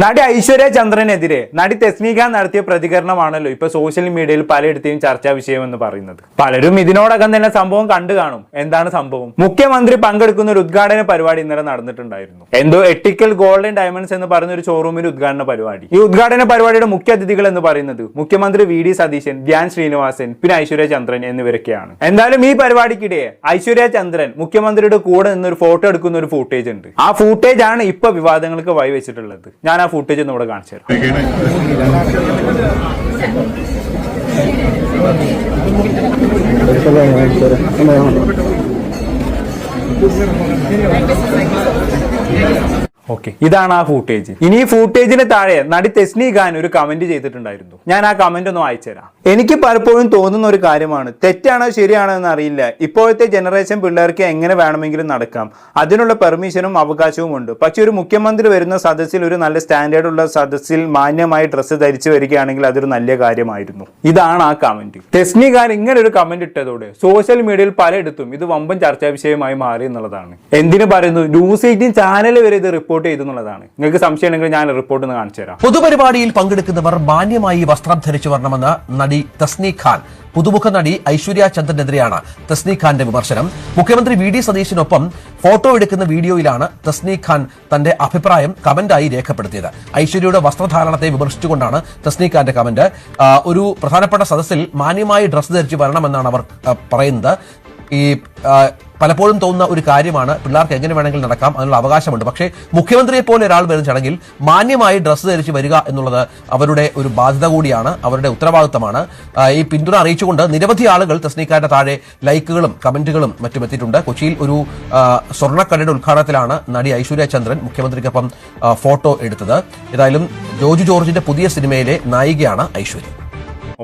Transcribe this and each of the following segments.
നടി ഐശ്വര്യ ചന്ദ്രനെതിരെ നടി തെസ്നിഖാൻ നടത്തിയ പ്രതികരണമാണല്ലോ ഇപ്പൊ സോഷ്യൽ മീഡിയയിൽ പലയിടത്തെയും ചർച്ചാ വിഷയമെന്ന് പറയുന്നത്. പലരും ഇതിനോടകം തന്നെ സംഭവം കണ്ടു കാണും. എന്താണ് സംഭവം? മുഖ്യമന്ത്രി പങ്കെടുക്കുന്ന ഒരു ഉദ്ഘാടന പരിപാടി ഇന്നലെ നടന്നിട്ടുണ്ടായിരുന്നു. എന്തോ എട്ടിക്കൽ ഗോൾഡൻ ഡയമണ്ട്സ് എന്ന് പറയുന്ന ഒരു ഷോറൂമിൽ ഉദ്ഘാടന പരിപാടി. ഈ ഉദ്ഘാടന പരിപാടിയുടെ മുഖ്യ അതിഥികൾ എന്ന് പറയുന്നത് മുഖ്യമന്ത്രി വി ഡി സതീശൻ, ധ്യാൻ ശ്രീനിവാസൻ, പിന്നെ ഐശ്വര്യ ചന്ദ്രൻ എന്നിവരൊക്കെയാണ്. എന്തായാലും ഈ പരിപാടിക്കിടെ ഐശ്വര്യ ചന്ദ്രൻ മുഖ്യമന്ത്രിയുടെ കൂടെ നിന്നൊരു ഫോട്ടോ എടുക്കുന്ന ഒരു ഫൂട്ടേജ് ഉണ്ട്. ആ ഫൂട്ടേജ് ആണ് ഇപ്പൊ വിവാദങ്ങൾക്ക് വഴിവെച്ചിട്ടുള്ളത്. ഞാൻ ആ ഫൂട്ടേജ് ഒന്ന് ഇവിടെ കാണിച്ചു തരാം. ഓക്കെ, ഇതാണ് ആ ഫൂട്ടേജ്. ഇനി ഈ ഫൂട്ടേജിന് താഴെ നടി തെസ്നിഖാൻ ഒരു കമന്റ് ചെയ്തിട്ടുണ്ടായിരുന്നു. ഞാൻ ആ കമന്റ് ഒന്ന് വായിച്ചുതരാം. എനിക്ക് പലപ്പോഴും തോന്നുന്ന ഒരു കാര്യമാണ്, തെറ്റാണോ ശരിയാണോ എന്ന് അറിയില്ല. ഇപ്പോഴത്തെ ജനറേഷൻ പിള്ളേർക്ക് എങ്ങനെ വേണമെങ്കിലും നടക്കാം, അതിനുള്ള പെർമിഷനും അവകാശവും ഉണ്ട്. പക്ഷെ ഒരു മുഖ്യമന്ത്രി വരുന്ന സദസ്സിൽ, ഒരു നല്ല സ്റ്റാൻഡേർഡ് ഉള്ള സദസ്സിൽ മാന്യമായി ഡ്രസ്സ് ധരിച്ചു വരികയാണെങ്കിൽ അതൊരു നല്ല കാര്യമായിരുന്നു. ഇതാണ് ആ കമന്റ്. തെസ്നിഖാൻ ഇങ്ങനെ ഒരു കമന്റ് ഇട്ടതോടെ സോഷ്യൽ മീഡിയയിൽ പലയിടത്തും ഇത് വമ്പൻ ചർച്ചാ വിഷയമായി മാറി എന്നുള്ളതാണ്. എന്തിനു പറയുന്നു? ന്യൂസ് 18 ചാനൽ വരെ ഇത് റിപ്പോർട്ട് ചെയ്തെന്നുള്ളതാണ്. നിങ്ങൾക്ക് സംശയം ഉണ്ടെങ്കിൽ ഞാൻ റിപ്പോർട്ട് ഒന്ന് കാണിച്ചു തരാം. പൊതുപരിപാടിയിൽ പങ്കെടുക്കുന്നവർ മാന്യമായി വസ്ത്രം ധരിച്ചു വരണമെന്ന് നടി തെസ്നിഖാൻ. പുതുമുഖ നടി ഐശ്വര്യ ചന്ദ്രനെതിരെയാണ് തെസ്നിഖാന്റെ വിമർശനം. മുഖ്യമന്ത്രി വി ഡി സതീശനൊപ്പം ഫോട്ടോ എടുക്കുന്ന വീഡിയോയിലാണ് തെസ്നിഖാൻ തന്റെ അഭിപ്രായം കമന്റായി രേഖപ്പെടുത്തിയത്. ഐശ്വര്യയുടെ വസ്ത്രധാരണത്തെ വിമർശിച്ചുകൊണ്ടാണ് തെസ്നിഖാന്റെ കമന്റ്. ഒരു പ്രധാനപ്പെട്ട സദസ്സിൽ മാന്യമായി ഡ്രസ്സ് ധരിച്ചു വരണമെന്നാണ് അവർ പറയുന്നത്. ഈ പലപ്പോഴും തോന്നുന്ന ഒരു കാര്യമാണ്, പിള്ളേർക്ക് എങ്ങനെ വേണമെങ്കിലും നടക്കാം, അതിനുള്ള അവകാശമുണ്ട്. പക്ഷേ മുഖ്യമന്ത്രിയെ പോലെ ഒരാൾ വരുന്ന ചടങ്ങിൽ മാന്യമായി ഡ്രസ്സ് ധരിച്ച് വരിക എന്നുള്ളത് അവരുടെ ഒരു ബാധ്യത കൂടിയാണ്, അവരുടെ ഉത്തരവാദിത്തമാണ്. ഈ പിന്തുണ അറിയിച്ചുകൊണ്ട് നിരവധി ആളുകൾ തെസ്നിഖാന്റെ താഴെ ലൈക്കുകളും കമന്റുകളും മറ്റും എത്തിയിട്ടുണ്ട്. കൊച്ചിയിൽ ഒരു സ്വർണ്ണക്കടയുടെ ഉദ്ഘാടനത്തിലാണ് നടി ഐശ്വര്യ ചന്ദ്രൻ മുഖ്യമന്ത്രിക്കൊപ്പം ഫോട്ടോ എടുത്തത്. ഏതായാലും ജോജു ജോർജിന്റെ പുതിയ സിനിമയിലെ നായികയാണ് ഐശ്വര്യ.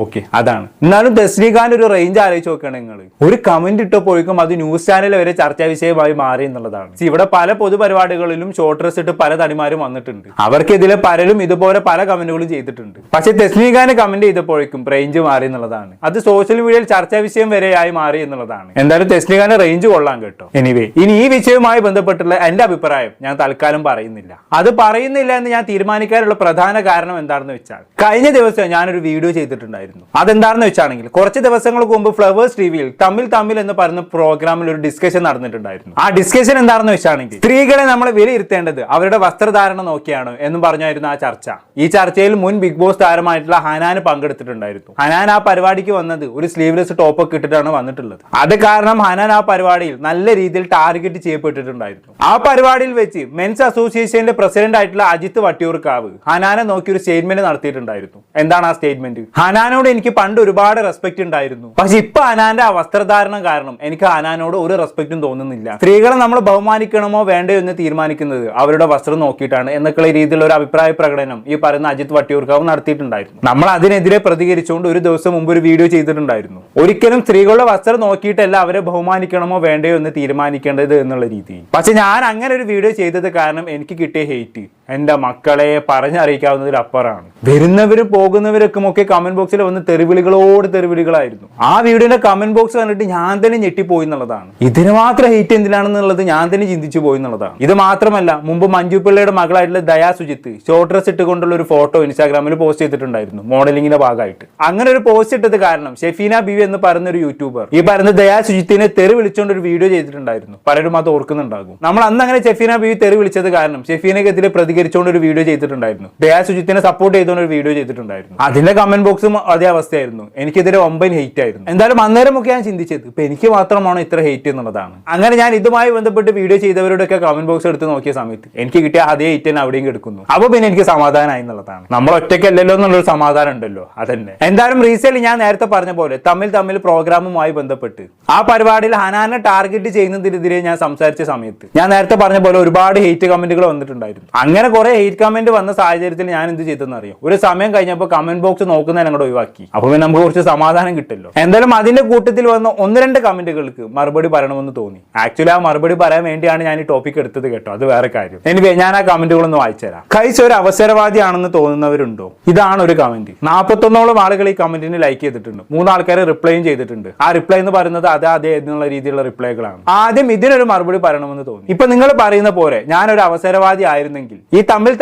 ഓക്കെ, അതാണ്. എന്നാലും തെസ്നിഖാൻ ഒരു റേഞ്ച് ആലോചിച്ച് നോക്കുകയാണ് നിങ്ങൾ. ഒരു കമന്റ് ഇട്ടപ്പോഴേക്കും അത് ന്യൂസ് ചാനൽ വരെ ചർച്ചാ വിഷയമായി മാറി എന്നുള്ളതാണ്. ഇവിടെ പല പൊതുപരിപാടികളിലും ഷോർട്ട് ഡ്രസ് ഇട്ട് പല തടിമാരും വന്നിട്ടുണ്ട്. അവർക്കെതിരെ പലരും ഇതുപോലെ പല കമന്റുകളും ചെയ്തിട്ടുണ്ട്. പക്ഷെ തെസ്നിഖാന് കമന്റ് ചെയ്തപ്പോഴേക്കും റേഞ്ച് മാറി എന്നുള്ളതാണ്. അത് സോഷ്യൽ മീഡിയയിൽ ചർച്ചാ വിഷയം വരെയായി മാറി എന്നുള്ളതാണ്. എന്തായാലും തെസ്നിഖാന് റേഞ്ച് കൊള്ളാൻ കേട്ടോ. എനിവേ, ഇനി ഈ വിഷയവുമായി ബന്ധപ്പെട്ടുള്ള എന്റെ അഭിപ്രായം ഞാൻ തൽക്കാലം പറയുന്നില്ല. അത് പറയുന്നില്ല എന്ന് ഞാൻ തീരുമാനിക്കാനുള്ള പ്രധാന കാരണം എന്താണെന്ന് വെച്ചാൽ, കഴിഞ്ഞ ദിവസം ഞാനൊരു വീഡിയോ ചെയ്തിട്ടുണ്ടായിരുന്നു. അതെന്താണെന്ന് വെച്ചാണെങ്കിൽ, കുറച്ച് ദിവസങ്ങൾക്ക് മുമ്പ് ഫ്ലവേഴ്സ് ടിവിയിൽ തമ്മിൽ എന്ന് പറയുന്ന പ്രോഗ്രാമിൽ ഒരു ഡിസ്കഷൻ നടന്നിട്ടുണ്ടായിരുന്നു. ആ ഡിസ്കഷൻ എന്താണെന്ന് വെച്ചാണെങ്കിൽ, സ്ത്രീകളെ നമ്മൾ വിലയിരുത്തേണ്ടത് അവരുടെ വസ്ത്രധാരണം നോക്കിയാണ് എന്നും പറഞ്ഞായിരുന്നു ആ ചർച്ച. ഈ ചർച്ചയിൽ മുൻ ബിഗ് ബോസ് താരമായിട്ടുള്ള ഹനാൻ പങ്കെടുത്തിട്ടുണ്ടായിരുന്നു. ഹനാൻ ആ പരിപാടിക്ക് വന്നത് ഒരു സ്ലീവ്ലെസ് ടോപ്പൊക്കെ ഇട്ടിട്ടാണ് വന്നിട്ടുള്ളത്. അത് കാരണം ഹനാൻ ആ പരിപാടിയിൽ നല്ല രീതിയിൽ ടാർഗറ്റ് ചെയ്യപ്പെട്ടിട്ടുണ്ടായിരുന്നു. ആ പരിപാടിയിൽ വെച്ച് മെൻസ് അസോസിയേഷന്റെ പ്രസിഡന്റ് ആയിട്ടുള്ള അജിത് വട്ടിയൂർക്കാവ് ഹനാനെ നോക്കി ഒരു സ്റ്റേറ്റ്മെന്റ് നടത്തിയിട്ടുണ്ടായിരുന്നു. എന്താണ് ആ സ്റ്റേറ്റ്മെന്റ്? ഹനാനോട് എനിക്ക് പണ്ട് ഒരുപാട് റെസ്പെക്ട് ഉണ്ടായിരുന്നു, പക്ഷെ ഇപ്പൊ ഹനാന്റെ ആ വസ്ത്രധാരണം കാരണം എനിക്ക് ഹനാനോട് ഒരു റെസ്പെക്റ്റും തോന്നുന്നില്ല. സ്ത്രീകളെ നമ്മൾ ബഹുമാനിക്കണമോ വേണ്ടയോ എന്ന് തീരുമാനിക്കുന്നത് അവരുടെ വസ്ത്രം നോക്കിയിട്ടാണ് എന്നൊക്കെയുള്ള രീതിയിലുള്ള ഒരു അഭിപ്രായ പ്രകടനം ഈ പറയുന്ന അജിത് വട്ടിയൂർക്കാവ് നടത്തിയിട്ടുണ്ടായിരുന്നു. നമ്മൾ അതിനെതിരെ പ്രതികരിച്ചുകൊണ്ട് ഒരു ദിവസം മുമ്പ് ഒരു വീഡിയോ ചെയ്തിട്ടുണ്ടായിരുന്നു. ഒരിക്കലും സ്ത്രീകളുടെ വസ്ത്രം നോക്കിയിട്ടല്ല അവരെ ബഹുമാനിക്കണമോ വേണ്ടയോ എന്ന് തീരുമാനിക്കേണ്ടത് എന്നുള്ള രീതിയിൽ. പക്ഷെ ഞാൻ അങ്ങനെ ഒരു വീഡിയോ ചെയ്തത് കാരണം എനിക്ക് കിട്ടിയ ഹെയ്റ്റ് എന്റെ മക്കളെ പറഞ്ഞറിയിക്കാവുന്നതിലപ്പുറമാണ്. വരുന്നവരും പോകുന്നവരൊക്കെ ഒക്കെ കമന്റ് ബോക്സിൽ വന്ന് തെറിവിളികളായിരുന്നു. ആ വീഡിയോയുടെ കമന്റ് ബോക്സ് കണ്ടിട്ട് ഞാൻ തന്നെ ഞെട്ടിപ്പോയി എന്നുള്ളതാണ്. ഇതിന് മാത്രം ഹെയ്റ്റ് എന്തിനാണെന്നുള്ളത് ഞാൻ തന്നെ ചിന്തിച്ചു പോയി എന്നുള്ളതാണ്. ഇത് മാത്രമല്ല, മുമ്പ് മഞ്ജു പിള്ളയുടെ മകളായിട്ടുള്ള ദയാ സുജിത്ത് ഷോർട്ട് ഡ്രസ് ഇട്ടുകൊണ്ടുള്ള ഒരു ഫോട്ടോ ഇൻസ്റ്റാഗ്രാമിൽ പോസ്റ്റ് ചെയ്തിട്ടുണ്ടായിരുന്നു, മോഡലിംഗിന്റെ ഭാഗമായിട്ട്. അങ്ങനെ ഒരു പോസ്റ്റ് ഇട്ടത് കാരണം ഷെഫീന ബിവി എന്ന് പറയുന്ന ഒരു യൂട്യൂബർ ഈ പറയുന്ന ദയാ സുജിത്തിനെ തെറി വിളിച്ചുകൊണ്ട് ഒരു വീഡിയോ ചെയ്തിട്ടുണ്ടായിരുന്നു. പലരും അത് ഓർക്കുന്നുണ്ടാകും. നമ്മൾ അന്ന് അങ്ങനെ ഷെഫീന ബിവി തെറി വിളിച്ചത് കാരണം ഷെഫീനക്കെതിരെ പ്രതികരിച്ചുകൊണ്ട് ഒരു വീഡിയോ ചെയ്തിട്ടുണ്ടായിരുന്നു. ദയാ സുജിത്തിനെ സപ്പോർട്ട് ചെയ്തുകൊണ്ട് ഒരു വീഡിയോ ചെയ്തിട്ടുണ്ടായിരുന്നു. അതിന്റെ കമന്റ് ബോക്സും അതേ അവസ്ഥയായിരുന്നു. എനിക്കെതിരെ വമ്പൻ ഹെയ്റ്റ് ആയിരുന്നു. എന്തായാലും അന്നേരമൊക്കെ ഞാൻ ചിന്തിച്ചത് ഇപ്പൊ എനിക്ക് മാത്രമാണോ ഇത്ര ഹെയ്റ്റ് എന്നുള്ളതാണ്. അങ്ങനെ ഞാൻ ഇതുമായി ബന്ധപ്പെട്ട് വീഡിയോ ചെയ്തവരുടെയൊക്കെ കമന്റ് ബോക്സ് എടുത്ത് നോക്കിയ സമയത്ത് എനിക്ക് കിട്ടിയ അതേ ഹെയ്റ്റ് തന്നെ അവിടെയും കിടക്കുന്നു. അപ്പൊ പിന്നെ എനിക്ക് സമാധാനമായി എന്നുള്ളതാണ്. നമ്മൾ ഒറ്റയ്ക്കല്ലല്ലോ എന്നുള്ളൊരു സമാധാനം ഉണ്ടല്ലോ, അതന്നെ. എന്തായാലും റീസെന്റ് ഞാൻ നേരത്തെ പറഞ്ഞ പോലെ തമ്മിൽ പ്രോഗ്രാമുമായി ബന്ധപ്പെട്ട് ആ പരിപാടിയിൽ ഹനാനെ ടാർഗറ്റ് ചെയ്യുന്നതിനെതിരെ ഞാൻ സംസാരിച്ച സമയത്ത് ഞാൻ നേരത്തെ പറഞ്ഞ പോലെ ഒരുപാട് ഹെയ്റ്റ് കമന്റുകൾ വന്നിട്ടുണ്ടായിരുന്നു. അങ്ങനെ കുറെ ഹെയ്റ്റ് കമന്റ് വന്ന സാഹചര്യത്തിൽ ഞാൻ എന്ത് ചെയ്തെന്ന് അറിയാം, ഒരു സമയം കഴിഞ്ഞപ്പോൾ കമന്റ് ബോക്സ് നോക്കുന്നതിന് അങ്ങോട്ട് ഒഴിവാക്കി. അപ്പൊ പിന്നെ നമുക്ക് കുറച്ച് സമാധാനം കിട്ടല്ലോ. എന്തായാലും അതിന്റെ കൂട്ടത്തിൽ വന്ന 1-2 കമന്റുകൾക്ക് മറുപടി പറയണമെന്ന് തോന്നി. ആക്ച്വലി ആ മറുപടി പറയാൻ വേണ്ടിയാണ് ഞാൻ ഈ ടോപ്പിക് എടുത്തത് കേട്ടോ, അത് വേറെ കാര്യം. എനിവേ ഞാൻ ആ കമന്റുകളൊന്ന് വായിച്ചുതരാം. കൈസ് ഒരു അവസരവാദിയാണെന്ന് തോന്നുന്നവരുണ്ടോ? ഇതാണ് ഒരു കമന്റ്. 41ഓളം ആളുകൾ ഈ കമന്റിന് ലൈക്ക് ചെയ്തിട്ടുണ്ട്. 3 ആൾക്കാർ റിപ്ലൈയും ചെയ്തിട്ടുണ്ട്. ആ റിപ്ലൈ എന്ന് പറയുന്നത് അതെ എന്നുള്ള രീതിയിലുള്ള റിപ്ലൈകളാണ്. ആദ്യം ഇതിനൊരു മറുപടി പറയണമെന്ന് തോന്നി. ഇപ്പൊ നിങ്ങൾ പറയുന്ന പോലെ ഞാനൊരു അവസരവാദി ആയിരുന്നെങ്കിൽ ഈ തമ്മിൽ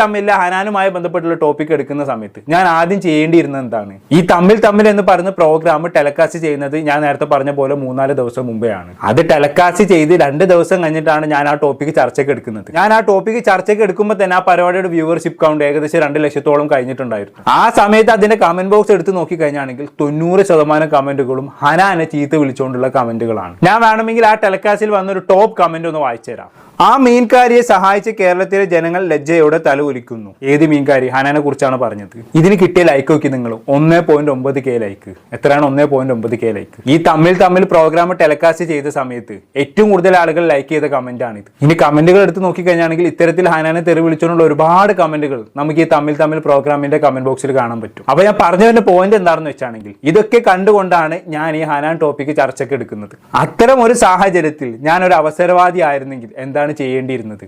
ഹനാനുമായി ബന്ധപ്പെട്ടുള്ള ടോപ്പിക് എടുക്കുന്ന സമയത്ത് ഞാൻ ആദ്യം ചെയ്യേണ്ടിയിരുന്നത് എന്താണ്? ഈ തമ്മിൽ എന്ന് പറയുന്ന പ്രോഗ്രാം ടെലികാസ്റ്റ് ചെയ്യുന്നത് ഞാൻ നേരത്തെ പറഞ്ഞ പോലെ 3-4 ദിവസം മുമ്പേ ആണ്. അത് ടെലികാസ്റ്റ് ചെയ്ത് 2 ദിവസം കഴിഞ്ഞിട്ടാണ് ഞാൻ ആ ടോപ്പിക് ചർച്ചയ്ക്ക് എടുക്കുന്നത്. ഞാൻ ആ ടോപ്പിക് ചർച്ചയ്ക്ക് എടുക്കുമ്പോൾ തന്നെ ആ പരിപാടിയുടെ വ്യൂവർഷിപ്പ് കൗണ്ട് ഏകദേശം 2 ലക്ഷത്തോളം കഴിഞ്ഞിട്ടുണ്ടായിരുന്നു. ആ സമയത്ത് അതിന്റെ കമന്റ് ബോക്സ് എടുത്ത് നോക്കി കഴിഞ്ഞാണെങ്കിൽ 90% കമന്റുകളും ഹനാനെ ചീത്ത വിളിച്ചുകൊണ്ടുള്ള കമന്റുകളാണ്. ഞാൻ വേണമെങ്കിൽ ആ ടെലികാസ്റ്റിൽ വന്നൊരു ടോപ്പ് കമന്റ് ഒന്ന് വായിച്ചു തരാം. ആ മീൻകാരിയെ സഹായിച്ച് കേരളത്തിലെ ജനങ്ങൾ ലജ്ജയോടെ തല ഉലിക്കുന്നു. ഏത് മീൻകാരി? ഹനാനെ കുറിച്ചാണ് പറഞ്ഞത്. ഇതിന് കിട്ടിയ ലൈക്ക് നോക്കി നിങ്ങൾ, 1.9K ലൈക്ക്. എത്രയാണ് 1.9K ലൈക്ക്? ഈ തമ്മിൽ പ്രോഗ്രാം ടെലികാസ്റ്റ് ചെയ്ത സമയത്ത് ഏറ്റവും കൂടുതൽ ആളുകൾ ലൈക്ക് ചെയ്ത കമന്റ് ആണിത്. ഇനി കമന്റുകൾ എടുത്ത് നോക്കി കഴിഞ്ഞാണെങ്കിൽ ഇത്തരത്തിൽ ഹനാനെ തെറി വിളിച്ചുകൊണ്ടുള്ള ഒരുപാട് കമന്റുകൾ നമുക്ക് ഈ തമ്മിൽ പ്രോഗ്രാമിന്റെ കമന്റ് ബോക്സിൽ കാണാൻ പറ്റും. അപ്പൊ ഞാൻ പറഞ്ഞതിന്റെ പോയിന്റ് എന്താണെന്ന് വെച്ചാണെങ്കിൽ ഇതൊക്കെ കണ്ടുകൊണ്ടാണ് ഞാൻ ഈ ഹനാൻ ടോപ്പിക്ക് ചർച്ചയ്ക്ക് എടുക്കുന്നത്. അത്തരം ഒരു സാഹചര്യത്തിൽ ഞാൻ ഒരു അവസരവാദി ആയിരുന്നെങ്കിൽ എന്താണ് ചെയ്യേണ്ടിയിരുന്നത്?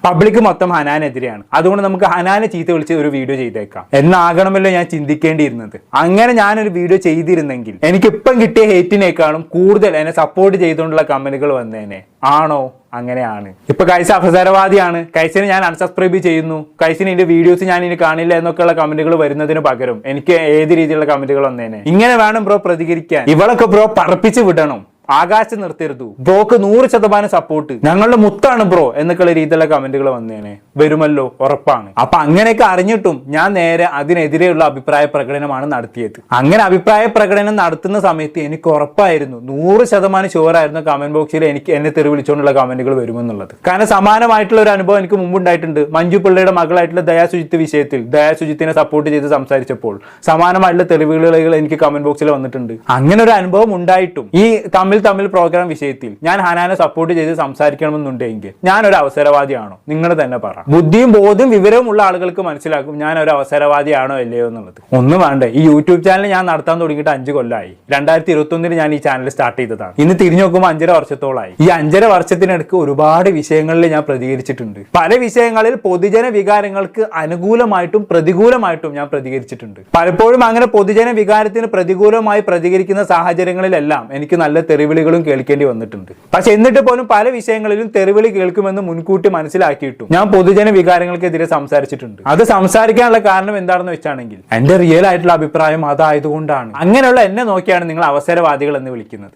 പബ്ലിക് മൊത്തം ഹനാനെതിരെയാണ്. അതുകൊണ്ട് നമുക്ക് ഹനാനെ ചീത്ത വിളിച്ച് ഒരു വീഡിയോ ചെയ്തേക്കാം എന്നാകണമല്ലോ ഞാൻ ചിന്തിക്കേണ്ടിയിരുന്നത്. അങ്ങനെ ഞാനൊരു വീഡിയോ ചെയ്തിരുന്നെങ്കിൽ എനിക്ക് ഇപ്പം കിട്ടിയ ഹേറ്റിനേക്കാളും കൂടുതൽ എന്നെ സപ്പോർട്ട് ചെയ്തുകൊണ്ടുള്ള കമന്റുകൾ വന്നേനെ. ആണോ? അങ്ങനെയാണ്. ഇപ്പൊ കൈസ് അവസരവാദിയാണ്, കൈസിനെ ഞാൻ അൺസബ്സ്ക്രൈബ് ചെയ്യുന്നു, കൈസിന് ഇതിന്റെ വീഡിയോസ് ഞാൻ ഇനി കാണില്ല എന്നൊക്കെയുള്ള കമന്റുകൾ വരുന്നതിന് പകരം എനിക്ക് ഏത് രീതിയിലുള്ള കമന്റുകൾ വന്നേനെ? ഇങ്ങനെ വേണം ബ്രോ പ്രതികരിക്കാൻ. ഇവളൊക്കെ ബ്രോ പറപ്പിച്ച് വിടണം, ആകാശം നിർത്തരുത്, ബ്രോക്ക് 100% സപ്പോർട്ട്, ഞങ്ങളുടെ മുത്താണ് ബ്രോ എന്നൊക്കെയുള്ള രീതിയിലുള്ള കമന്റുകൾ വന്നേനെ. വരുമല്ലോ, ഉറപ്പാണ്. അപ്പൊ അങ്ങനെയൊക്കെ അറിഞ്ഞിട്ടും ഞാൻ നേരെ അതിനെതിരെയുള്ള അഭിപ്രായ പ്രകടനമാണ് നടത്തിയത്. അങ്ങനെ അഭിപ്രായ പ്രകടനം നടത്തുന്ന സമയത്ത് എനിക്ക് ഉറപ്പായിരുന്നു, 100% ഷുവറായിരുന്നു കമന്റ് ബോക്സിൽ എന്നെ തെറി വിളിച്ചുകൊണ്ടുള്ള കമന്റുകൾ വരുമെന്നുള്ളത്. കാരണം സമാനമായിട്ടുള്ള ഒരു അനുഭവം എനിക്ക് മുമ്പുണ്ടായിട്ടുണ്ട്. മഞ്ജു പിള്ളയുടെ മകളായിട്ടുള്ള ദയാസുജിത്ത് വിഷയത്തിൽ ദയാസുജിത്തിനെ സപ്പോർട്ട് ചെയ്ത് സംസാരിച്ചപ്പോൾ സമാനമായിട്ടുള്ള തെളിവുകൾ എനിക്ക് കമന്റ് ബോക്സിൽ വന്നിട്ടുണ്ട്. അങ്ങനെ ഒരു അനുഭവം ഉണ്ടായിട്ടും ഈ തമ്മിൽ പ്രോഗ്രാം വിഷയത്തിൽ ഞാൻ ഹനാനെ സപ്പോർട്ട് ചെയ്ത് സംസാരിക്കണമെന്നുണ്ടെങ്കിൽ ഞാൻ ഒരു അവസരവാദിയാണോ? നിങ്ങൾ തന്നെ പറ. ബുദ്ധിയും ബോധവും വിവരവും ഉള്ള ആളുകൾക്ക് മനസ്സിലാക്കും ഞാൻ ഒരു അവസരവാദിയാണോ അല്ലയോ എന്നുള്ളത്. ഒന്നും വേണ്ടേ, ഈ യൂട്യൂബ് ചാനൽ ഞാൻ നടത്താൻ തുടങ്ങിയിട്ട് 5 കൊല്ലമായി. 2021 ഞാൻ ഈ ചാനൽ സ്റ്റാർട്ട് ചെയ്തതാണ്. ഇന്ന് തിരിഞ്ഞു നോക്കുമ്പോൾ 5.5 വർഷത്തോളമായി. ഈ 5.5 വർഷത്തിനടുക്ക് ഒരുപാട് വിഷയങ്ങളിൽ ഞാൻ പ്രതികരിച്ചിട്ടുണ്ട്. പല വിഷയങ്ങളിൽ പൊതുജന വികാരങ്ങൾക്ക് അനുകൂലമായിട്ടും പ്രതികൂലമായിട്ടും ഞാൻ പ്രതികരിച്ചിട്ടുണ്ട്. പലപ്പോഴും അങ്ങനെ പൊതുജന വികാരത്തിന് പ്രതികൂലമായി പ്രതികരിക്കുന്ന സാഹചര്യങ്ങളിലെല്ലാം എനിക്ക് നല്ല തെറിവിളികളും കേൾക്കേണ്ടി വന്നിട്ടുണ്ട്. പക്ഷെ എന്നിട്ട് പോലും പല വിഷയങ്ങളിലും തെറിവിളി കേൾക്കുമെന്ന് മുൻകൂട്ടി മനസ്സിലാക്കിയിട്ടും ഞാൻ പൊതുജന വികാരങ്ങൾക്കെതിരെ സംസാരിച്ചിട്ടുണ്ട്. അത് സംസാരിക്കാനുള്ള കാരണം എന്താണെന്ന് വെച്ചാണെങ്കിൽ എന്റെ റിയൽ ആയിട്ടുള്ള അഭിപ്രായം അതായതുകൊണ്ടാണ്. അങ്ങനെയുള്ള എന്നെ നോക്കിയാണ് നിങ്ങൾ അവസരവാദികൾ എന്ന് വിളിക്കുന്നത്.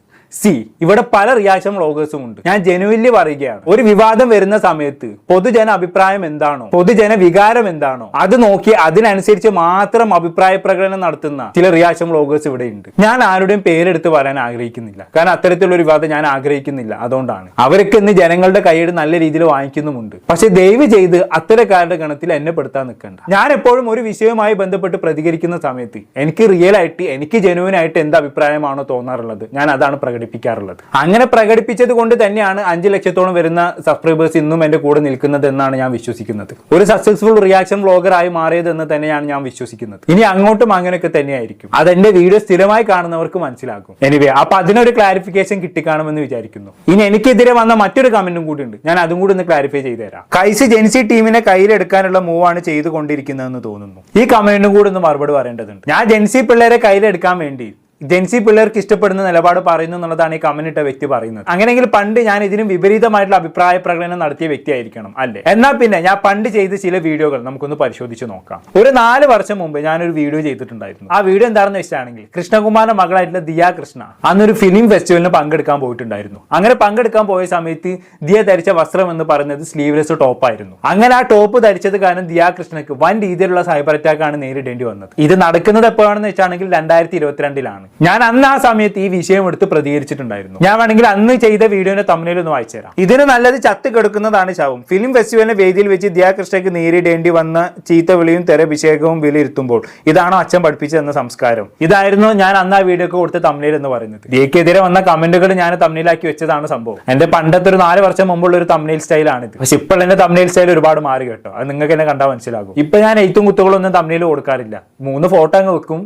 ഇവിടെ പല റിയാക്ഷൻ വ്ളോഗേഴ്സും ഉണ്ട്. ഞാൻ ജെനുവിൻലി പറയുകയാണ്, ഒരു വിവാദം വരുന്ന സമയത്ത് പൊതുജന അഭിപ്രായം എന്താണോ, പൊതുജന വികാരം എന്താണോ അത് നോക്കി അതിനനുസരിച്ച് മാത്രം അഭിപ്രായ പ്രകടനം നടത്തുന്ന ചില റിയാക്ഷൻ വ്ളോഗേഴ്സ് ഇവിടെ ഉണ്ട്. ഞാൻ ആരുടെയും പേരെടുത്ത് പറയാൻ ആഗ്രഹിക്കുന്നില്ല, കാരണം അത്തരത്തിലുള്ള ഒരു വിവാദം ഞാൻ ആഗ്രഹിക്കുന്നില്ല. അതുകൊണ്ടാണ് അവർക്ക് ഇന്ന് ജനങ്ങളുടെ കൈയ്യട് നല്ല രീതിയിൽ വാങ്ങിക്കുന്നുമുണ്ട്. പക്ഷെ ദയവ് ചെയ്ത് അത്തരക്കാരുടെ ഗണത്തിൽ എന്നെ പെടുത്താൻ നിൽക്കണ്ട. ഞാൻ എപ്പോഴും ഒരു വിഷയവുമായി ബന്ധപ്പെട്ട് പ്രതികരിക്കുന്ന സമയത്ത് എനിക്ക് റിയൽ ആയിട്ട് എനിക്ക് ജെനുവിൻ ആയിട്ട് എന്ത് അഭിപ്രായമാണോ തോന്നാറുള്ളത് ഞാൻ അതാണ് പ്രകടിപ്പിക്കാറുള്ളത്. അങ്ങനെ പ്രകടിപ്പിച്ചത് കൊണ്ട് തന്നെയാണ് 5 ലക്ഷത്തോളം വരുന്ന സബ്സ്ക്രൈബേഴ്സ് ഇന്നും എന്റെ കൂടെ നിൽക്കുന്നത് എന്നാണ് ഞാൻ വിശ്വസിക്കുന്നത്. ഒരു സക്സസ്ഫുൾ റിയാക്ഷൻ വ്ളോഗർ ആയി മാറിയതെന്ന് തന്നെയാണ് ഞാൻ വിശ്വസിക്കുന്നത്. ഇനി അങ്ങോട്ടും അങ്ങനെയൊക്കെ തന്നെയായിരിക്കും. അതെന്റെ വീഡിയോ സ്ഥിരമായി കാണുന്നവർക്ക് മനസ്സിലാക്കും. എനിവേ, അപ്പൊ അതിനൊരു ക്ലാരിഫിക്കേഷൻ കിട്ടിക്കാണുമെന്ന് വിചാരിക്കുന്നു. ഇനി എനിക്കെതിരെ വന്ന മറ്റൊരു കമന്റും കൂടി ഉണ്ട്, ഞാൻ അതും കൂടി ഒന്ന് ക്ലാരിഫൈ ചെയ്തു തരാം. കൈസ് ജെൻസി ടീമിനെ കയ്യിലെടുക്കാനുള്ള മൂവാണ് ചെയ്തുകൊണ്ടിരിക്കുന്നതെന്ന് തോന്നുന്നു. ഈ കമന്റിനും കൂടി ഒന്ന് മറുപടി പറയേണ്ടതുണ്ട്. ഞാൻ ജെൻസി പിള്ളേരെ കയ്യിലെടുക്കാൻ വേണ്ടി ജെൻസി പിള്ളേർക്ക് ഇഷ്ടപ്പെടുന്ന നിലപാട് പറയുന്നു എന്നുള്ളതാണ് ഈ കമന്റ് ഇട്ട വ്യക്തി പറയുന്നത്. അങ്ങനെയെങ്കിൽ പണ്ട് ഞാൻ ഇതിനും വിപരീതമായിട്ടുള്ള അഭിപ്രായ പ്രകടനം നടത്തിയ വ്യക്തിയായിരിക്കണം അല്ലേ? എന്നാൽ പിന്നെ ഞാൻ പണ്ട് ചെയ്ത ചില വീഡിയോകൾ നമുക്കൊന്ന് പരിശോധിച്ച് നോക്കാം. ഒരു 4 വർഷം മുമ്പ് ഞാനൊരു വീഡിയോ ചെയ്തിട്ടുണ്ടായിരുന്നു. ആ വീഡിയോ എന്താണെന്ന് വെച്ചാണെങ്കിൽ കൃഷ്ണകുമാറിന്റെ മകളായിട്ടുള്ള ദിയ കൃഷ്ണ അന്നൊരു ഫിലിം ഫെസ്റ്റിവലിന് പങ്കെടുക്കാൻ പോയിട്ടുണ്ടായിരുന്നു. അങ്ങനെ പങ്കെടുക്കാൻ പോയ സമയത്ത് ദിയ ധരിച്ച വസ്ത്രം എന്ന് പറയുന്നത് സ്ലീവ്ലെസ് ടോപ്പ് ആയിരുന്നു. അങ്ങനെ ആ ടോപ്പ് ധരിച്ചത് കാരണം ദിയ കൃഷ്ണക്ക് വൻ രീതിയിലുള്ള സൈബർ അറ്റാക്ക് ആണ് നേരിടേണ്ടി വന്നത്. ഇത് നടക്കുന്നത് എപ്പോഴാണെന്ന് വെച്ചാണെങ്കിൽ 2022 ഞാൻ അന്ന് ആ സമയത്ത് ഈ വിഷയം എടുത്ത് പ്രതികരിച്ചിട്ടുണ്ടായിരുന്നു. ഞാൻ വേണമെങ്കിൽ അന്ന് ചെയ്ത വീഡിയോന്റെ തമ്മിൽ ഒന്ന് വായിച്ചു തരാം. ഇതിന് നല്ലത് ചത്ത് കെടുക്കുന്നതാണ് ശവം. ഫിലിം ഫെസ്റ്റിവലിന്റെ വേദിയിൽ വെച്ച് ദിയ കൃഷ്ണയ്ക്ക് നേരിടേണ്ടി വന്ന ചീത്തവിളിയും തെരഭിഷേകവും വിലയിരുത്തുമ്പോൾ ഇതാണോ അച്ഛൻ പഠിപ്പിച്ചതെന്ന സംസ്കാരം? ഇതായിരുന്നു ഞാൻ അന്ന് ആ വീഡിയോക്ക് കൊടുത്ത തമ്മിൽ എന്ന് പറയുന്നത്. ദിയക്കെതിരെ വന്ന കമന്റുകൾ ഞാൻ തമ്മിലാക്കി വെച്ചതാണ് സംഭവം. എന്റെ പണ്ടത്തെ ഒരു 4 വർഷം മുമ്പുള്ള ഒരു തമ്മിൽ സ്റ്റൈലാണിത്. പക്ഷെ ഇപ്പോൾ എന്റെ തമ്മിൽ സ്റ്റൈൽ ഒരുപാട് മാറി കേട്ടോ. അത് നിങ്ങൾക്ക് എന്നെ കണ്ടാൽ മനസ്സിലാകും. ഇപ്പൊ ഞാൻ എഴുത്തും കുത്തുകളൊന്നും തമ്മിൽ കൊടുക്കാറില്ല. 3 ഫോട്ടോ അങ്ങ് വെക്കും,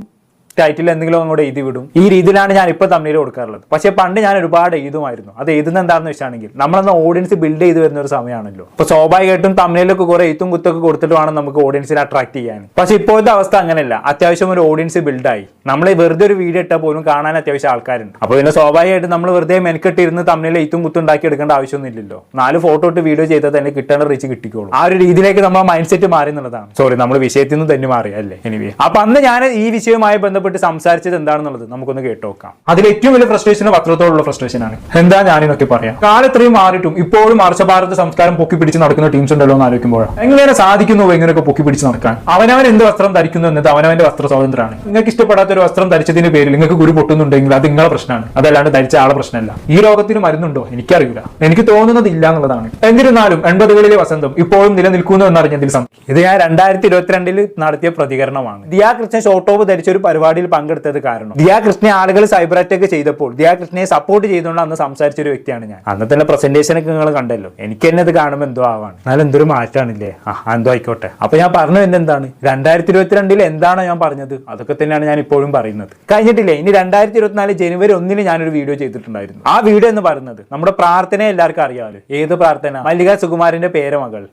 ടൈറ്റിൽ എന്തെങ്കിലും അങ്ങോട്ട് എഴുതി വിടും. ഈ രീതിയിലാണ് ഞാൻ ഇപ്പോൾ തമ്മിൽ കൊടുക്കാറുള്ളത്. പക്ഷെ പണ്ട് ഞാൻ ഒരുപാട് എഴുതുമായിരുന്നു. അത് എഴുതുന്ന എന്താണെന്ന് വെച്ചാണെങ്കിൽ നമ്മളന്ന് ഓഡിയൻസ് ബിൽഡ് ചെയ്ത് വരുന്ന ഒരു സമയമാണല്ലോ. അപ്പൊ സ്വാഭാവികമായിട്ടും തമ്മിലൊക്കെ കുറെ എഴുത്തും കുത്തൊക്കെ കൊടുത്തിട്ട് വേണം നമുക്ക് ഓഡിയൻസിനെ അട്രാക്ട് ചെയ്യാൻ. പക്ഷെ ഇപ്പോഴത്തെ അവസ്ഥ അങ്ങനെയല്ല. അത്യാവശ്യം ഒരു ഓഡിയൻസ് ബിൽഡായി. നമ്മൾ വെറുതെ ഒരു വീഡിയോ ഇട്ടാൽ പോലും കാണാൻ അത്യാവശ്യം ആൾക്കാരുണ്ട്. അപ്പോൾ പിന്നെ സ്വാഭാവികമായിട്ട് നമ്മൾ വെറുതെ മെനക്കെട്ടിരുന്ന് തമ്മിൽ എഴുത്തും കുത്തും ഉണ്ടാക്കി എടുക്കേണ്ട ആവശ്യമൊന്നുമില്ലല്ലോ. 4 ഫോട്ടോ ഇട്ട് വീഡിയോ ചെയ്താൽ തന്നെ കിട്ടേണ്ട റീച്ച് കിട്ടിക്കോളും. ആ ഒരു രീതിയിലേക്ക് നമ്മൾ മൈൻഡ് സെറ്റ് മാറി എന്നുള്ളതാണ്. സോറി, നമ്മൾ വിഷയത്തിൽ നിന്ന് തന്നെ മാറി അല്ലേ. എനിവേ, അപ്പൊ അന്ന് ഞാൻ ഈ വിഷയവുമായി ബന്ധപ്പെട്ട് സംസാരിച്ചത് എന്താണെന്നുള്ളത് നമുക്കൊന്ന് കേട്ടോക്കാം. അതിൽ ഏറ്റവും വലിയ ഫ്രസ്ട്രേഷൻ പത്രത്തോടുള്ള ഫ്രസ്ട്രേഷൻ ആണ്. എന്താ ഞാനിതൊക്കെ പറയാം. കാലം ഇത്രയും മാറിയിട്ടും ഇപ്പോഴും ആർഷഭാരത സംസ്കാരം പൊക്കി പിടിച്ച് നടക്കുന്ന ടീംസ് ഉണ്ടല്ലോ എന്ന് ആലോചിക്കുമ്പോഴാണ് എങ്ങനെ സാധിക്കുന്നു ഇങ്ങനെയൊക്കെ പൊക്കി പിടിച്ച് നടക്കാൻ. അവനവൻ എന്ത് വസ്ത്രം ധരിക്കുന്നു എന്നത് അവനവന്റെ വസ്ത്ര സ്വാതന്ത്ര്യമാണ്. നിങ്ങൾക്ക് ഇഷ്ടപ്പെടാത്ത ഒരു വസ്ത്രം ധരിച്ചതിന്റെ പേരിൽ നിങ്ങൾക്ക് കുരു പൊട്ടുന്നുണ്ടെങ്കിൽ അത് നിങ്ങളുടെ പ്രശ്നമാണ്, അതല്ലാണ്ട് ധരിച്ച ആളെ പ്രശ്നമല്ല. ഈ രോഗത്തിന് മരുന്നുണ്ടോ എനിക്കറിയില്ല, എനിക്ക് തോന്നുന്നത് ഇല്ല എന്നുള്ളതാണ്. എന്നിരുന്നാലും 80കളിലെ വസന്തം ഇപ്പോഴും നിലനിൽക്കുന്നു എന്നറിഞ്ഞതിൽ ഇത് ഞാൻ 2022 നടത്തിയ പ്രതികരണമാണ്. ദിയാ കൃഷ്ണ ഷോർട്ട് ടോപ്പ് ധരിച്ച ഒരു പരിപാടിയിൽ പങ്കെടുത്തത് കാരണം ദിയാ കൃഷ്ണയെ ആളുകൾ സൈബർ അറ്റാക്ക് ചെയ്തപ്പോൾ ദിയാ കൃഷ്ണയെ സപ്പോർട്ട് ചെയ്തുകൊണ്ട് അന്ന് സംസാരിച്ച ഒരു വ്യക്തിയാണ് ഞാൻ. അന്ന് തന്നെ പ്രസന്റേഷനൊക്കെ നിങ്ങൾ കണ്ടല്ലോ. എനിക്ക് തന്നെ ഇത് കാണുമ്പോൾ എന്തോ ആവാണ്. എന്നാലും എന്തൊരു മാറ്റാണില്ലേ. എന്തോ ആയിക്കോട്ടെ. അപ്പൊ ഞാൻ പറഞ്ഞു എന്താണ് 2022 എന്താണോ ഞാൻ പറഞ്ഞത് അതൊക്കെ തന്നെയാണ് ഞാൻ ഇപ്പോഴും പറയുന്നത്. കഴിഞ്ഞിട്ടില്ലേ. ഇനി 2024 ജനുവരി 1 ഞാനൊരു വീഡിയോ ചെയ്തിട്ടുണ്ടായിരുന്നു. ആ വീഡിയോ എന്ന് പറയുന്നത് നമ്മുടെ പ്രാർത്ഥന എല്ലാവർക്കും അറിയാമല്ലോ. ഏത് പ്രാർത്ഥന? മല്ലിക സുകുമാരന്റെ പേരമകൾ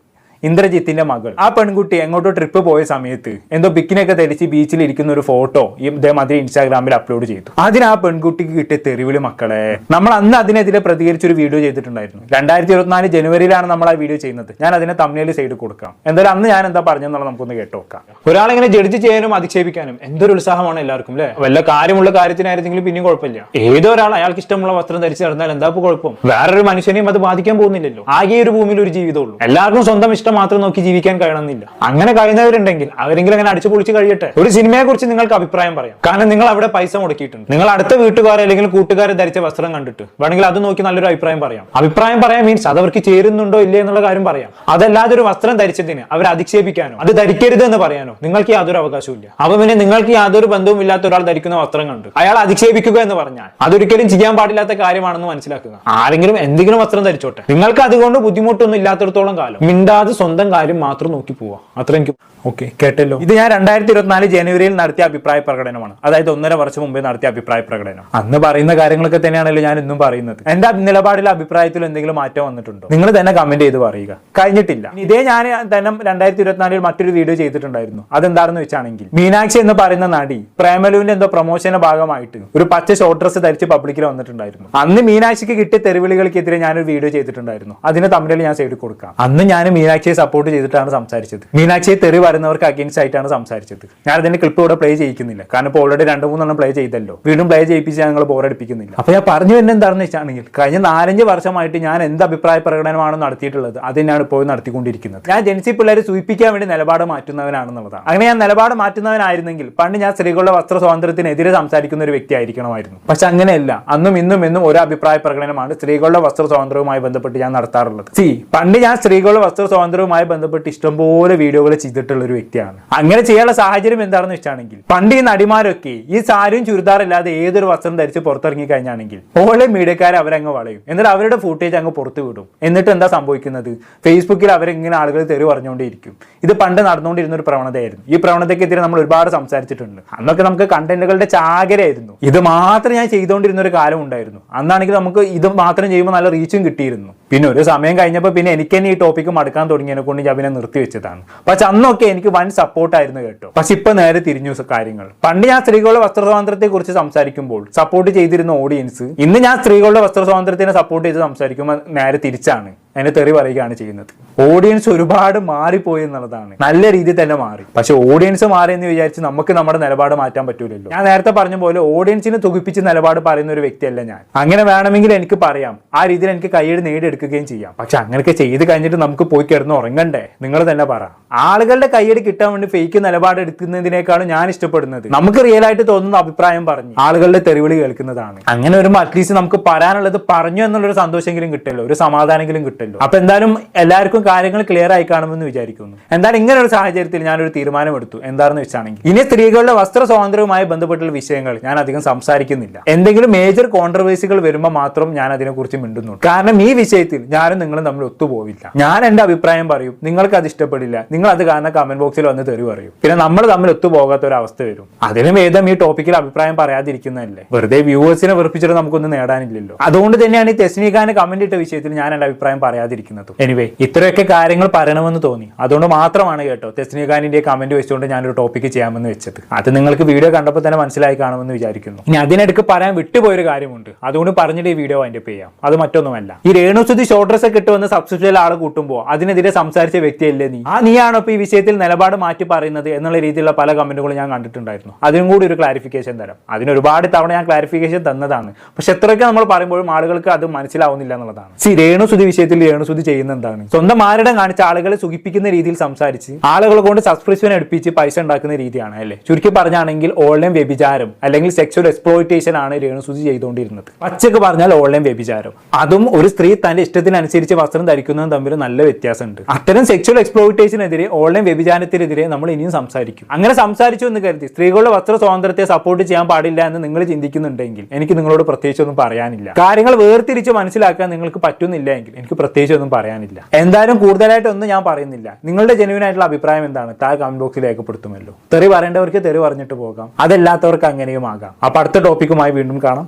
ഇന്ദ്രജിത്തിന്റെ മകൾ. ആ പെൺകുട്ടി എങ്ങോട്ടോ ട്രിപ്പ് പോയ സമയത്ത് എന്തോ ബിക്കിനൊക്കെ ധരിച്ച് ബീച്ചിൽ ഇരിക്കുന്ന ഒരു ഫോട്ടോ ഇതേമാതിരി ഇൻസ്റ്റാഗ്രാമിൽ അപ്ലോഡ് ചെയ്തു. അതിന് ആ പെൺകുട്ടിക്ക് കിട്ടിയ തെറിവിളി മക്കളെ. നമ്മൾ അന്ന് അതിനെതിരെ പ്രതികരിച്ചൊരു വീഡിയോ ചെയ്തിട്ടുണ്ടായിരുന്നു. 2024 ജനുവരിയിലാണ് നമ്മൾ ആ വീഡിയോ ചെയ്യുന്നത്. ഞാൻ അതിനെ തമ്മിൽ സൈഡ് കൊടുക്കാം. എന്തായാലും അന്ന് ഞാൻ എന്താ പറഞ്ഞെന്നുള്ളത് നമുക്കൊന്ന് കേട്ടോക്കാം. ഒരാളിങ്ങനെ ജഡ്ജ് ചെയ്യാനും അധിക്ഷേപിക്കാനും എന്തൊരു ഉത്സാഹമാണ് എല്ലാവർക്കും അല്ലെ. വല്ല കാര്യമുള്ള കാര്യത്തിനായിരുന്നെങ്കിലും പിന്നെയും കുഴപ്പമില്ല. ഏതോ ഒരാൾ അയാൾക്ക് ഇഷ്ടമുള്ള വസ്ത്രം ധരിച്ച് നടന്നാൽ എന്താ കുഴപ്പം? വേറൊരു മനുഷ്യനെയും അത് ബാധിക്കാൻ പോകുന്നില്ലല്ലോ. ആകെ ഒരു ഭൂമിയിൽ ഒരു ജീവിതമുള്ളൂ. എല്ലാവർക്കും സ്വന്തം ഇഷ്ടം മാത്രം നോക്കി ജീവിക്കാൻ കഴിയണമെന്നില്ല. അങ്ങനെ കഴിയുന്നവരുണ്ടെങ്കിൽ അവരെങ്കിലും അങ്ങനെ അടിച്ചു പൊളിച്ച് കഴിയട്ടെ. ഒരു സിനിമയെ കുറിച്ച് നിങ്ങൾക്ക് അഭിപ്രായം പറയാം. കാരണം നിങ്ങൾ അവിടെ പൈസ മുടക്കിയിട്ടുണ്ട്. നിങ്ങൾ അടുത്ത വീട്ടുകാരെ അല്ലെങ്കിൽ കൂട്ടുകാരെ ധരിച്ച വസ്ത്രം കണ്ടിട്ട് വേണമെങ്കിൽ അത് നോക്കി നല്ലൊരു അഭിപ്രായം പറയാം. അഭിപ്രായം പറയാൻ മീൻസ് അത് അവർക്ക് ചേരുന്നുണ്ടോ ഇല്ലേ എന്നുള്ള കാര്യം പറയാം. അതല്ലാതെ ഒരു വസ്ത്രം ധരിച്ചതിന് അവരെ അധിക്ഷേപിക്കാനോ അത് ധരിക്കരുത് എന്ന് പറയാനോ നിങ്ങൾക്ക് യാതൊരു അവകാശവും ഇല്ല. അപ്പൊ പിന്നെ നിങ്ങൾക്ക് യാതൊരു ബന്ധവും ഇല്ലാത്ത ഒരാൾ ധരിക്കുന്ന വസ്ത്രം കണ്ട് അയാൾ അധിക്ഷേപിക്കുക എന്ന് പറഞ്ഞാൽ അതൊരിക്കലും ചെയ്യാൻ പാടില്ലാത്ത കാര്യമാണെന്ന് മനസ്സിലാക്കുക. ആരെങ്കിലും എന്തെങ്കിലും വസ്ത്രം ധരിച്ചോട്ടെ. നിങ്ങൾക്ക് അതുകൊണ്ട് ബുദ്ധിമുട്ടൊന്നും ഇല്ലാത്തടത്തോളം കാലം മിണ്ടാതെ സ്വന്തം കാര്യം മാത്രം നോക്കി പോവാ. അത്ര എനിക്ക് ഓക്കെ കേട്ടല്ലോ. ഇത് ഞാൻ 2024 ജനുവരിയിൽ നടത്തിയ അഭിപ്രായ പ്രകടനമാണ്. അതായത് 1.5 വർഷം മുമ്പേ നടത്തിയ അഭിപ്രായ പ്രകടനം. അന്ന് പറയുന്ന കാര്യങ്ങളൊക്കെ തന്നെയാണല്ലോ ഞാൻ ഇന്നും പറയുന്നത്. എന്റെ നിലപാടിലെ അഭിപ്രായത്തിൽ എന്തെങ്കിലും മാറ്റം വന്നിട്ടുണ്ടോ നിങ്ങൾ തന്നെ കമന്റ് ചെയ്ത് പറയുക. കഴിഞ്ഞിട്ടില്ല. ഇതേ ഞാൻ തന്നെ 2024 മറ്റൊരു വീഡിയോ ചെയ്തിട്ടുണ്ടായിരുന്നു. അതെന്താണെന്ന് വെച്ചാണെങ്കിൽ മീനാക്ഷി എന്ന് പറയുന്ന നടി പ്രേമലുവിന്റെ എന്തോ പ്രൊമോഷന്റെ ഭാഗമായിട്ട് ഒരു പച്ച ഷോർട്ട് ഡ്രസ് ധരിച്ച് പബ്ലിക്കിൽ വന്നിട്ടുണ്ടായിരുന്നു. അന്ന് മീനാക്ഷിക്ക് കിട്ടിയ തെരുവിളികൾക്കെതിരെ ഞാനൊരു വീഡിയോ ചെയ്തിട്ടുണ്ടായിരുന്നു. അതിന് തമ്മിൽ ഞാൻ സൈഡിൽ കൊടുക്കാം. അന്ന് ഞാൻ മീനാക്ഷിയെ സപ്പോർട്ട് ചെയ്തിട്ടാണ് സംസാരിച്ചത്. മീനാക്ഷിയെ തെറി വരുന്നവർക്ക് അഗേൻസ്റ്റ് ആയിട്ടാണ് സംസാരിച്ചത്. ഞാൻ അതിന്റെ ക്ലിപ്പ് ഇവിടെ പ്ലേ ചെയ്യിക്കുന്നില്ല. കാരണം ഇപ്പോൾ ഓൾറെഡി 2-3 പ്ലേ ചെയ്തല്ലോ. വീണ്ടും പ്ലേ ചെയ്യിപ്പിച്ച് ഞങ്ങൾ ബോറടിപ്പിക്കുന്നില്ല. അപ്പൊ ഞാൻ പറഞ്ഞു തന്നെ എന്താണെന്ന് വെച്ചാണെങ്കിൽ കഴിഞ്ഞ 4-5 വർഷമായിട്ട് ഞാൻ എന്ത് അഭിപ്രായ പ്രകടനമാണ് നടത്തിയിട്ടുള്ളത് അത് തന്നെയാണ് ഇപ്പോൾ നടത്തിക്കൊണ്ടിരിക്കുന്നത്. ഞാൻ ജെൻസി പിള്ളേരെ സൂചിപ്പിക്കാൻ വേണ്ടി നിലപാട് മാറ്റുന്നവനാണെന്നുള്ളതാണ്. അങ്ങനെ ഞാൻ നിലപാട് മാറ്റുന്നവനായിരുന്നെങ്കിൽ പണ്ട് ഞാൻ സ്ത്രീകളുടെ വസ്ത്ര സ്വാതന്ത്ര്യത്തിനെതിരെ സംസാരിക്കുന്ന ഒരു വ്യക്തി ആയിരിക്കണമായിരുന്നു. പക്ഷെ അങ്ങനെയല്ല. അന്നും ഇന്നും എന്നും ഒരു അഭിപ്രായ പ്രകടനമാണ് സ്ത്രീകളുടെ വസ്ത്ര സ്വാതന്ത്ര്യവുമായി ബന്ധപ്പെട്ട് ഞാൻ നടത്താറുള്ളത്. പണ്ട് ഞാൻ സ്ത്രീകളുടെ വസ്ത്ര സ്വാതന്ത്ര്യവുമായി ബന്ധപ്പെട്ട് ഇഷ്ടംപോലെ വീഡിയോകൾ ചെയ്തിട്ടുള്ള ഒരു വ്യക്തിയാണ്. അങ്ങനെ ചെയ്യാനുള്ള സാഹചര്യം എന്താണെന്ന് വെച്ചാണെങ്കിൽ പണ്ട് ഈ നടിമാരൊക്കെ ഈ സാരിയും ചുരിദാറില്ലാതെ ഏതൊരു വസ്ത്രം ധരിച്ച് പുറത്തിറങ്ങി കഴിഞ്ഞാണെങ്കിൽ ഓളെ മീഡിയക്കാരെ അവരങ്ങ് വളയും. എന്നിട്ട് അവരുടെ ഫുട്ടേജ് അങ്ങ് പുറത്തു വിടും. എന്നിട്ട് എന്താ സംഭവിക്കുന്നത്? ഫേസ്ബുക്കിൽ അവരിങ്ങനെ ആളുകൾ തെറി പറഞ്ഞുകൊണ്ടേയിരിക്കും. ഇത് പണ്ട് നടന്നുകൊണ്ടിരുന്ന ഒരു പ്രവണതയായിരുന്നു. ഈ പ്രവണതയ്ക്കെതിരെ നമ്മൾ ഒരുപാട് സംസാരിച്ചിട്ടുണ്ട്. അന്നൊക്കെ നമുക്ക് കണ്ടന്റുകളുടെ ചാകരയായിരുന്നു. ഇത് മാത്രം ഞാൻ ചെയ്തുകൊണ്ടിരുന്ന ഒരു കാലം ഉണ്ടായിരുന്നു. അന്നാണെങ്കിൽ നമുക്ക് ഇത് മാത്രം ചെയ്യുമ്പോൾ നല്ല റീച്ചും കിട്ടിയിരുന്നു. പിന്നെ ഒരു സമയം കഴിഞ്ഞപ്പോൾ പിന്നെ എനിക്ക് തന്നെ ഈ ടോപ്പിക്ക് മടുക്കാൻ തുടങ്ങിയതിനെ കൊണ്ട് ഞാൻ പിന്നെ നിർത്തിവെച്ചതാണ്. പക്ഷെ അന്നൊക്കെ എനിക്ക് വൻ സപ്പോർട്ടായിരുന്നു കേട്ടോ. പക്ഷെ ഇപ്പൊ നേരെ തിരിഞ്ഞു കാര്യങ്ങൾ. പണ്ട് ഞാൻ സ്ത്രീകളുടെ വസ്ത്ര സ്വാതന്ത്ര്യത്തെ കുറിച്ച് സംസാരിക്കുമ്പോൾ സപ്പോർട്ട് ചെയ്തിരുന്ന ഓഡിയൻസ് ഇന്ന് ഞാൻ സ്ത്രീകളുടെ വസ്ത്ര സ്വാതന്ത്ര്യത്തിനെ സപ്പോർട്ട് ചെയ്ത് സംസാരിക്കുമ്പോൾ നേരെ തിരിച്ചാണ് എന്നെ തെറി പറയുകയാണ് ചെയ്യുന്നത്. ഓഡിയൻസ് ഒരുപാട് മാറിപ്പോയി എന്നുള്ളതാണ്. നല്ല രീതിയിൽ തന്നെ മാറി. പക്ഷെ ഓഡിയൻസ് മാറി എന്ന് വിചാരിച്ച് നമുക്ക് നമ്മുടെ നിലപാട് മാറ്റാൻ പറ്റൂലല്ലോ. ഞാൻ നേരത്തെ പറഞ്ഞ പോലെ ഓഡിയൻസിനെ തുകിപ്പിച്ച് നിലപാട് പറയുന്ന ഒരു വ്യക്തിയല്ല ഞാൻ. അങ്ങനെ വേണമെങ്കിൽ എനിക്ക് പറയാം. ആ രീതിയിൽ എനിക്ക് കൈയ്യടി നേടിയെടുക്കുകയും ചെയ്യാം. പക്ഷെ അങ്ങനെയൊക്കെ ചെയ്ത് കഴിഞ്ഞിട്ട് നമുക്ക് പോയി കിടന്ന് ഉറങ്ങണ്ടേ? നിങ്ങൾ തന്നെ പറ. ആളുകളുടെ കൈയ്യടി കിട്ടാൻ വേണ്ടി ഫേക്ക് നിലപാട് എടുക്കുന്നതിനേക്കാളും ഞാൻ ഇഷ്ടപ്പെടുന്നത് നമുക്ക് റിയൽ ആയിട്ട് തോന്നുന്ന അഭിപ്രായം പറഞ്ഞ് ആളുകളുടെ തെറിവിളി കേൾക്കുന്നതാണ്. അങ്ങനെ വരുമ്പോൾ അറ്റ്ലീസ്റ്റ് നമുക്ക് പറയാനുള്ളത് പറഞ്ഞു എന്നുള്ളൊരു സന്തോഷമെങ്കിലും കിട്ടല്ലോ, ഒരു സമാധാനമെങ്കിലും കിട്ടല്ലോ. ഇല്ലല്ലോ. അപ്പൊ എന്തായാലും എല്ലാവർക്കും കാര്യങ്ങൾ ക്ലിയർ ആയി കാണുമെന്ന് വിചാരിക്കുന്നു. എന്തായാലും ഇങ്ങനെ ഒരു സാഹചര്യത്തിൽ ഞാനൊരു തീരുമാനമെടുത്തു. എന്താണെന്ന് വെച്ചാണെങ്കിൽ ഇനി സ്ത്രീകളുടെ വസ്ത്ര സ്വാതന്ത്ര്യവുമായി ബന്ധപ്പെട്ടുള്ള വിഷയങ്ങൾ ഞാൻ അധികം സംസാരിക്കുന്നില്ല. എന്തെങ്കിലും മേജർ കോൺട്രവേഴ്സികൾ വരുമ്പോൾ മാത്രം ഞാൻ അതിനെക്കുറിച്ച് മിണ്ടുന്നുള്ളൂ. കാരണം ഈ വിഷയത്തിൽ ഞാനും നിങ്ങളും തമ്മിൽ ഒത്തുപോവില്ല. ഞാൻ എന്റെ അഭിപ്രായം പറയും, നിങ്ങൾക്ക് അത് ഇഷ്ടപ്പെടില്ല, നിങ്ങൾ അത് കാരണം കമന്റ് ബോക്സിൽ വന്ന് തെറി പറയും. പിന്നെ നമ്മൾ തമ്മിൽ ഒത്തുപോകാത്ത ഒരു അവസ്ഥ വരും. അതിനും ഏതും ഈ ടോപ്പിക്കിൽ അഭിപ്രായം പറയാതിരിക്കുന്നതല്ലേ. വെറുതെ വ്യൂവേഴ്സിനെ വെറുപ്പിച്ചിട്ട് നമുക്കൊന്നും നേടാനില്ലല്ലോ. അതുകൊണ്ട് തന്നെയാണ് ഈ തെസ്നിഖാന് കമന്റ് ഇട്ട വിഷയത്തിൽ ഞാൻ എന്റെ അഭിപ്രായം പറയാതിരിക്കുന്നത്. എനിവേ ഇത്രയൊക്കെ കാര്യങ്ങൾ പറയണമെന്ന് തോന്നി. അതുകൊണ്ട് മാത്രമാണ് കേട്ടോ തെസ്നിഖാനിന്റെ കമന്റ് വെച്ചുകൊണ്ട് ഞാനൊരു ടോപ്പിക്ക് ചെയ്യാമെന്ന് വെച്ചത്. അത് നിങ്ങൾക്ക് വീഡിയോ കണ്ടപ്പോൾ തന്നെ മനസ്സിലായി കാണുമെന്ന് വിചാരിക്കുന്നു. ഇനി അതിനിടയ്ക്ക് പറയാൻ വിട്ടുപോയൊരു കാര്യമുണ്ട്. അതുകൊണ്ട് പറഞ്ഞിട്ട് ഈ വീഡിയോ വൈൻഡപ്പ് ചെയ്യാം. അത് മറ്റൊന്നുമല്ല, ഈ രേണുസുതി ഷോർട്ട് ഡ്രസ് ഒക്കെ ഇട്ടുവന്ന് സബ്സ്ക്രിപ്ഷനിൽ ആൾ കൂട്ടുമ്പോൾ അതിനെതിരെ സംസാരിച്ച വ്യക്തിയല്ലേ നീ? നീയാണോ ഇപ്പൊ ഈ വിഷയത്തിൽ നിലപാട് മാറ്റി പറയുന്നത് എന്നുള്ള രീതിയിലുള്ള പല കമന്റുകളും ഞാൻ കണ്ടിട്ടുണ്ടായിരുന്നു. അതിനും കൂടി ഒരു ക്ലാരിഫിക്കേഷൻ തരാം. അതിന് ഒരുപാട് തവണ ഞാൻ ക്ലാരിഫിക്കേഷൻ തന്നതാണ്. പക്ഷെ എത്രയൊക്കെ നമ്മൾ പറയുമ്പോഴും ആളുകൾക്ക് അത് മനസ്സിലാവുന്നില്ല എന്നുള്ളതാണ്. രേണുസുതി വിഷയത്തിൽ രേണുസുതി ചെയ്യുന്ന എന്താണ്? സ്വന്തം ആരുടെ കാണിച്ച ആളുകളെ സുഖിപ്പിക്കുന്ന രീതിയിൽ സംസാരിച്ച് ആളുകളെ കൊണ്ട് സബ്സ്ക്രിപ്ഷൻ എടുപ്പിച്ച് പൈസ ഉണ്ടാക്കുന്ന രീതിയാണ് അല്ലേ. ചുരുക്കി പറഞ്ഞാണെങ്കിൽ ഓൺലൈൻ വ്യഭിചാരം അല്ലെങ്കിൽ സെക്സ്വൽ എക്സ്പ്ലോയിറ്റേഷൻ ആണ് രേണുസുതി ചെയ്തുകൊണ്ടിരുന്നത്. പച്ചക്ക് പറഞ്ഞാൽ ഓൺലൈൻ വ്യഭിചാരം. അതും ഒരു സ്ത്രീ തന്റെ ഇഷ്ടത്തിനനുസരിച്ച് വസ്ത്രം ധരിക്കുന്നതും തമ്മിൽ നല്ല വ്യത്യാസമുണ്ട്. അത്തരം സെക്സ്വൽ എക്സ്പ്ലോയിറ്റേഷനെതിരെ ഓൺലൈൻ വ്യഭിചാരത്തിനെതിരെ നമ്മൾ ഇനിയും സംസാരിക്കും. അങ്ങനെ സംസാരിച്ചു എന്ന് കരുതി സ്ത്രീകളുടെ വസ്ത്ര സ്വാതന്ത്ര്യത്തെ സപ്പോർട്ട് ചെയ്യാൻ പാടില്ല എന്ന് നിങ്ങൾ ചിന്തിക്കുന്നുണ്ടെങ്കിൽ എനിക്ക് നിങ്ങളോട് പ്രത്യേകിച്ച് ഒന്നും പറയാനില്ല. കാര്യങ്ങൾ വേർതിരിച്ച് മനസ്സിലാക്കാൻ നിങ്ങൾക്ക് പറ്റുന്നില്ല എങ്കിൽ എനിക്ക് പ്രത്യേകിച്ച് ഒന്നും പറയാനില്ല. എന്തായാലും കൂടുതലായിട്ടൊന്നും ഞാൻ പറയുന്നില്ല. നിങ്ങളുടെ ജെന്യുവൻ ആയിട്ടുള്ള അഭിപ്രായം എന്താണ് താഴെ കമന്റ് ബോക്സിൽ രേഖപ്പെടുത്തുമല്ലോ. തെറി പറയേണ്ടവർക്ക് തെറി പറഞ്ഞിട്ട് പോകാം, അതല്ലാത്തവർക്ക് അങ്ങനെയും ആകാം. അപ്പൊ അടുത്ത ടോപ്പിക്കുമായി വീണ്ടും കാണാം.